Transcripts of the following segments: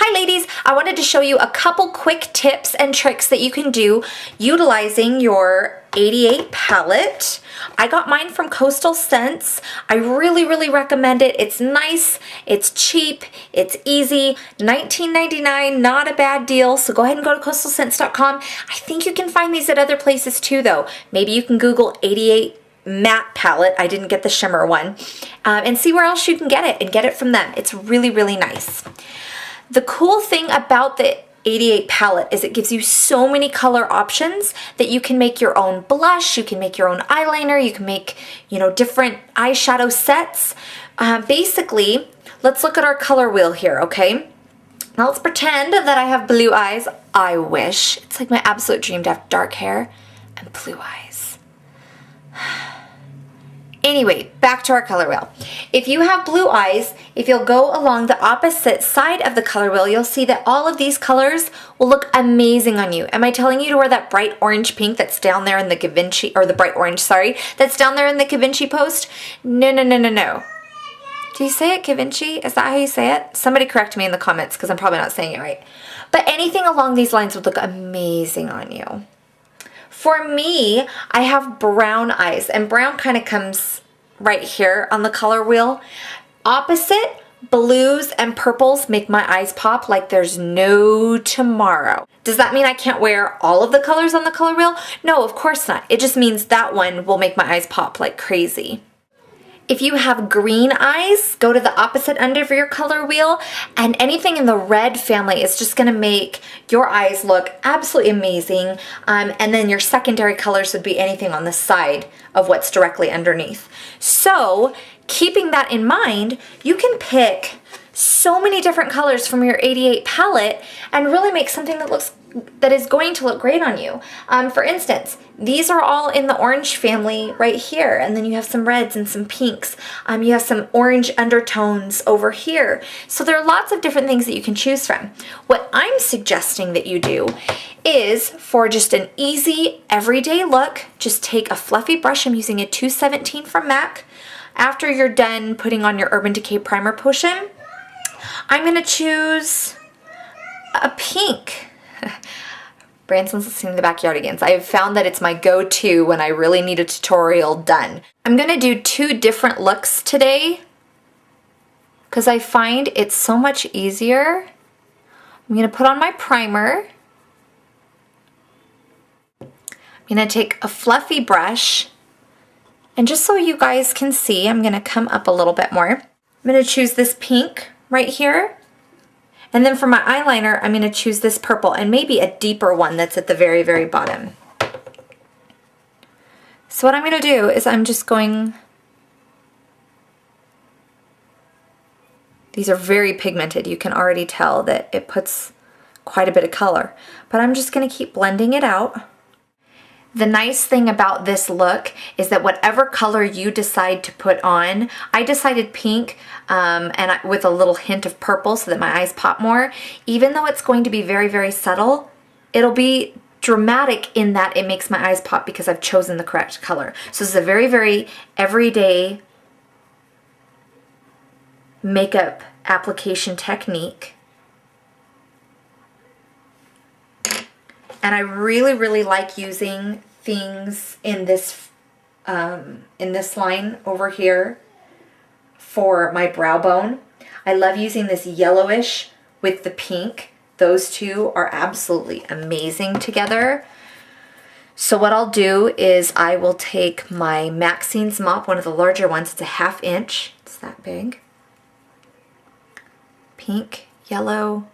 Hi ladies, I wanted to show you a couple quick tips and tricks that you can do utilizing your 88 palette. I got mine from Coastal Scents. I really recommend it. It's nice, it's cheap, it's easy, $19.99, not a bad deal. So go ahead and go to coastalscents.com. I think you can find these at other places too though. Maybe you can Google 88 matte palette. I didn't get the shimmer one. And see where else you can get it and get it from them. It's really nice. The cool thing about the 88 palette is it gives you so many color options that you can make your own blush, you can make your own eyeliner, you can make, different eyeshadow sets. Basically, let's look at our color wheel here, okay? Now let's pretend that I have blue eyes. I wish. It's like my absolute dream to have dark hair and blue eyes. Anyway, back to our color wheel. If you have blue eyes, if you'll go along the opposite side of the color wheel, you'll see that all of these colors will look amazing on you. Am I telling you to wear that bright orange pink that's down there in the Givenchy, or the bright orange, sorry, that's down there in the Givenchy post? No. Do you say it Givenchy? Is that how you say it? Somebody correct me in the comments because I'm probably not saying it right. But anything along these lines would look amazing on you. For me, I have brown eyes, and brown kind of comes right here on the color wheel. Opposite, blues and purples make my eyes pop like there's no tomorrow. Does that mean I can't wear all of the colors on the color wheel? No, of course not. It just means that one will make my eyes pop like crazy. If you have green eyes, go to the opposite end of your color wheel, and anything in the red family is just gonna make your eyes look absolutely amazing. And then your secondary colors would be anything on the side of what's directly underneath. So, keeping that in mind, you can pick so many different colors from your 88 palette and really make something that is going to look great on you. For instance, these are all in the orange family right here, and then you have some reds and some pinks. You have some orange undertones over here. So there are lots of different things that you can choose from. What I'm suggesting that you do is, for just an easy everyday look, just take a fluffy brush. I'm using a 217 from MAC. After you're done putting on your Urban Decay Primer Potion, I'm going to choose a pink. Branson's listening to the Backyardigans. I have found that it's my go-to when I really need a tutorial done. I'm going to do two different looks today because I find it's so much easier. I'm going to put on my primer. I'm going to take a fluffy brush, and just so you guys can see, I'm going to come up a little bit more. I'm going to choose this pink right here. And then for my eyeliner, I'm going to choose this purple and maybe a deeper one that's at the very bottom. So what I'm going to do is I'm just going... These are very pigmented. You can already tell that it puts quite a bit of color. But I'm just going to keep blending it out. The nice thing about this look is that whatever color you decide to put on, I decided pink with a little hint of purple so that my eyes pop more. Even though it's going to be very subtle, it'll be dramatic in that it makes my eyes pop because I've chosen the correct color. So this is a very everyday makeup application technique. And I really like using things in this line over here for my brow bone. I love using this yellowish with the pink. Those two are absolutely amazing together. So what I'll do is I will take my Maxine's mop, one of the larger ones. It's a 1/2 inch. It's that big. Pink, yellow,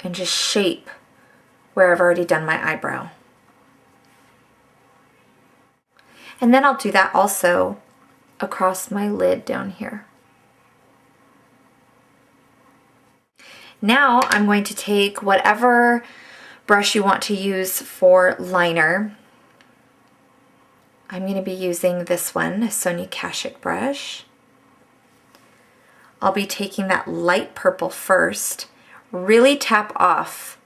and just shape where I've already done my eyebrow. And then I'll do that also across my lid down here. Now I'm going to take whatever brush you want to use for liner. I'm going to be using this one, a Sonia Kashuk brush. I'll be taking that light purple first. Really tap off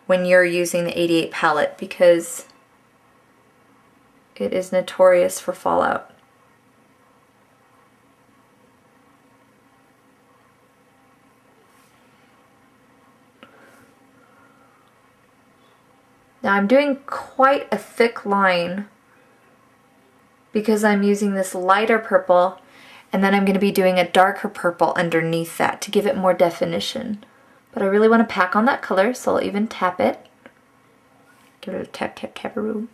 when you're using the 88 palette because it is notorious for fallout. Now I'm doing quite a thick line because I'm using this lighter purple, and then I'm going to be doing a darker purple underneath that to give it more definition. But I really want to pack on that color, so I'll even tap it. Give it a tap, tap, tap-a-roo.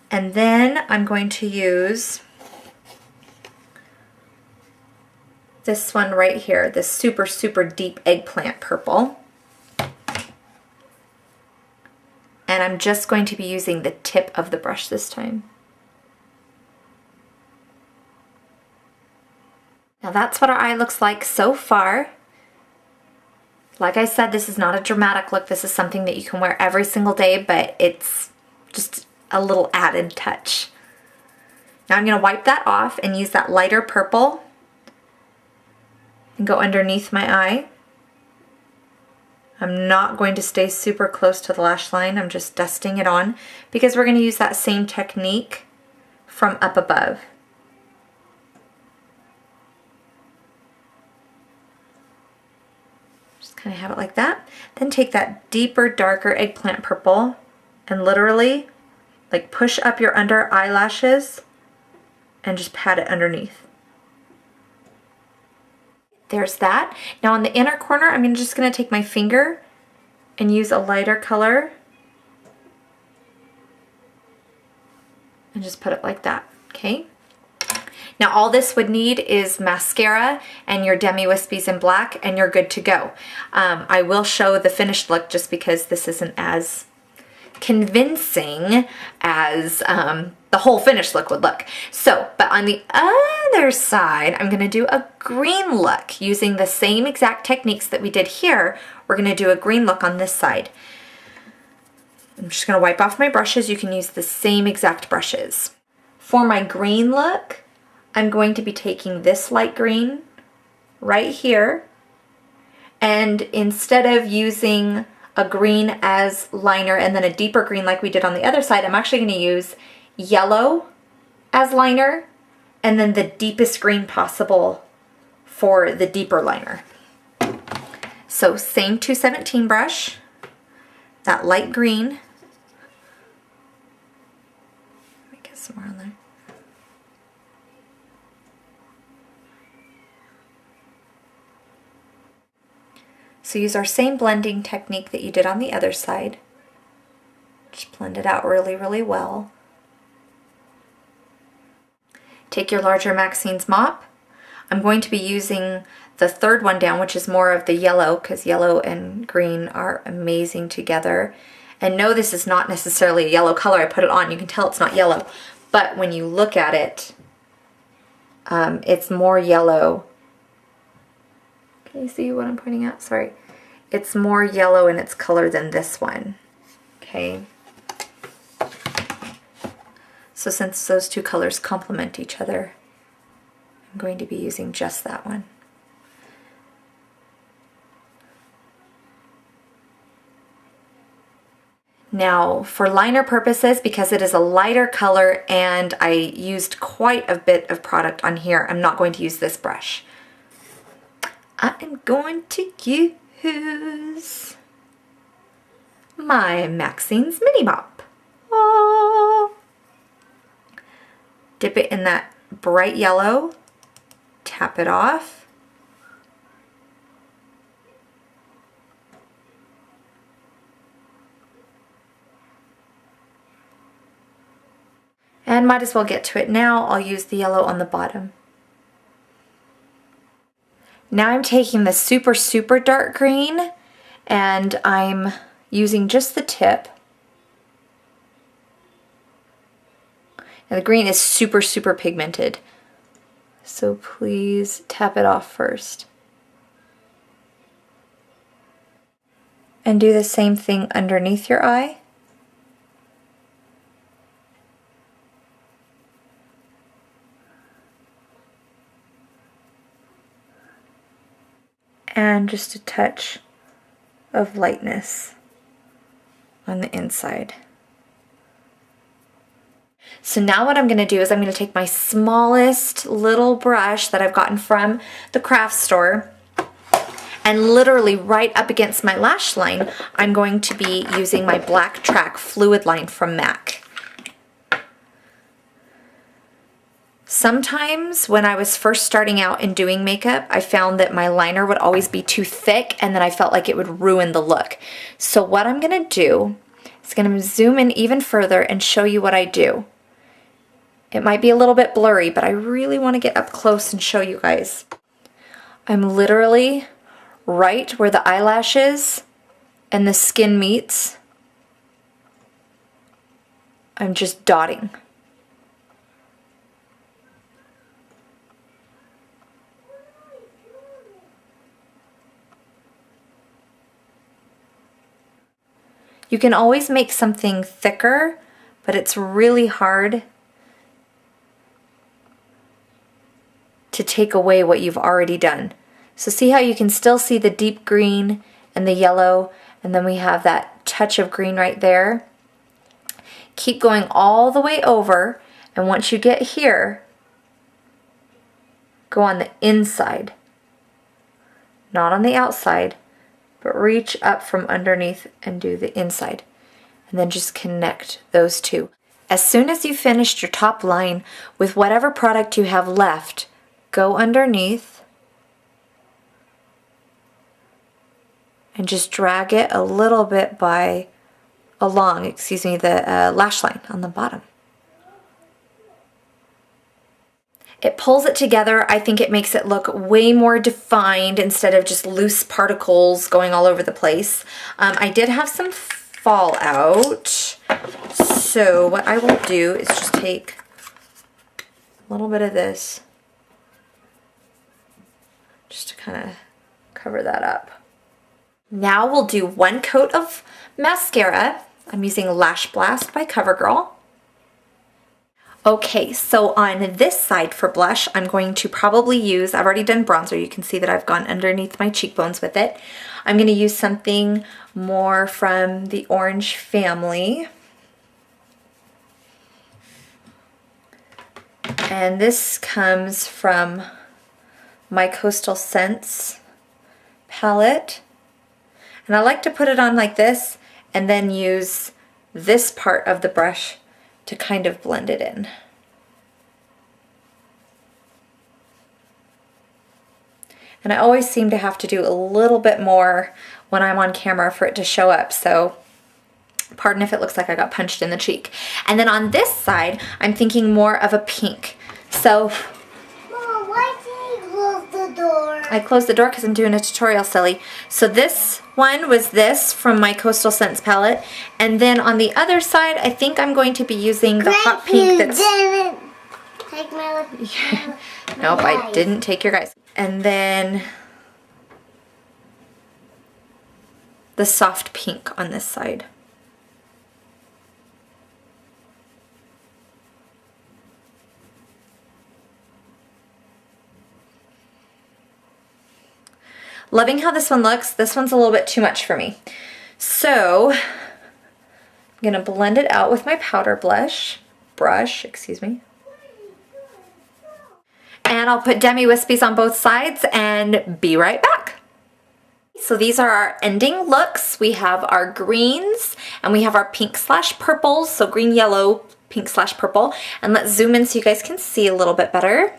And then I'm going to use this one right here, this super, super deep eggplant purple. And I'm just going to be using the tip of the brush this time. Now that's what our eye looks like so far. Like I said, this is not a dramatic look. This is something that you can wear every single day, but it's just a little added touch. Now I'm going to wipe that off and use that lighter purple and go underneath my eye. I'm not going to stay super close to the lash line. I'm just dusting it on because we're going to use that same technique from up above. Just kind of have it like that. Then take that deeper, darker eggplant purple and literally like push up your under eyelashes and just pat it underneath. There's that. Now on the inner corner, I'm just going to take my finger and use a lighter color and just put it like that, okay? Now all this would need is mascara and your Demi Wispies in black, and you're good to go. I will show the finished look just because this isn't as convincing as the whole finished look would look. So, but on the other side, I'm going to do a green look using the same exact techniques that we did here. We're going to do a green look on this side. I'm just going to wipe off my brushes. You can use the same exact brushes. For my green look, I'm going to be taking this light green right here, and instead of using a green as liner and then a deeper green like we did on the other side, I'm actually going to use yellow as liner and then the deepest green possible for the deeper liner. So same 217 brush, that light green. Let me get some more on there. So use our same blending technique that you did on the other side. Just blend it out really, really well. Take your larger Maxine's mop. I'm going to be using the third one down, which is more of the yellow, because yellow and green are amazing together. And no, this is not necessarily a yellow color. I put it on, you can tell it's not yellow. But when you look at it, it's more yellow. Can you see what I'm pointing out? Sorry. It's more yellow in its color than this one. Okay. So since those two colors complement each other, I'm going to be using just that one. Now for liner purposes, because it is a lighter color and I used quite a bit of product on here, I'm not going to use this brush. I am going to use my Maxine's Mini Mop. Oh. Dip it in that bright yellow, tap it off. And might as well get to it now. I'll use the yellow on the bottom. Now I'm taking the super, super dark green and I'm using just the tip. And the green is super, super pigmented. So please tap it off first. And do the same thing underneath your eye. And just a touch of lightness on the inside. So now what I'm going to do is I'm going to take my smallest little brush that I've gotten from the craft store, And literally right up against my lash line, I'm going to be using my Black Track Fluid Line from MAC. Sometimes when I was first starting out and doing makeup, I found that my liner would always be too thick and then I felt like it would ruin the look. So what I'm gonna do is gonna zoom in even further and show you what I do. It might be a little bit blurry, but I really wanna get up close and show you guys. I'm literally right where the eyelash is and the skin meets. I'm just dotting. You can always make something thicker, but it's really hard to take away what you've already done. So see how you can still see the deep green and the yellow, and then we have that touch of green right there. Keep going all the way over, and once you get here, go on the inside, not on the outside, but reach up from underneath and do the inside. And then just connect those two. As soon as you've finished your top line with whatever product you have left, go underneath and just drag it a little bit along the lash line on the bottom. It pulls it together. I think it makes it look way more defined instead of just loose particles going all over the place. I did have some fallout, so what I will do is just take a little bit of this just to kind of cover that up. Now we'll do one coat of mascara. I'm using Lash Blast by CoverGirl. Okay, so on this side for blush, I'm going to probably use, I've already done bronzer. You can see that I've gone underneath my cheekbones with it. I'm going to use something more from the Orange family. And this comes from my Coastal Scents palette. And I like to put it on like this and then use this part of the brush to kind of blend it in. And I always seem to have to do a little bit more when I'm on camera for it to show up, so pardon if it looks like I got punched in the cheek. And then on this side, I'm thinking more of a pink. So, Mom, why did you close the door? I closed the door because I'm doing a tutorial, silly. So this one was this from my Coastal Scents palette. And then on the other side, I think I'm going to be using the hot pink that's... didn't take my Nope, I didn't take your guys. And then the soft pink on this side. Loving how this one looks. This one's a little bit too much for me. So I'm gonna blend it out with my powder brush, excuse me. And I'll put Demi Wispies on both sides and be right back. So these are our ending looks. We have our greens and we have our pink/purples. So green, yellow, pink/purple. And let's zoom in so you guys can see a little bit better.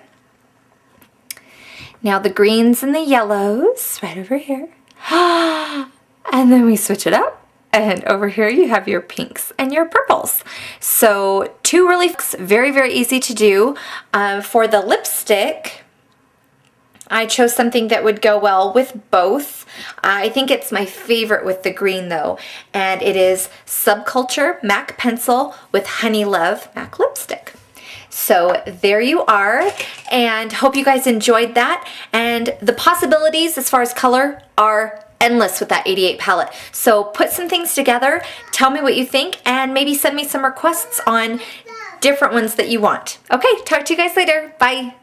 Now the greens and the yellows right over here. And then we switch it up. And over here you have your pinks and your purples. So two really very, very easy to do. For the lipstick, I chose something that would go well with both. I think it's my favorite with the green though. And it is Subculture MAC Pencil with Honey Love MAC Lipstick. So there you are, and hope you guys enjoyed that. And the possibilities as far as color are endless with that 88 palette. So put some things together, tell me what you think, and maybe send me some requests on different ones that you want. Okay, talk to you guys later. Bye.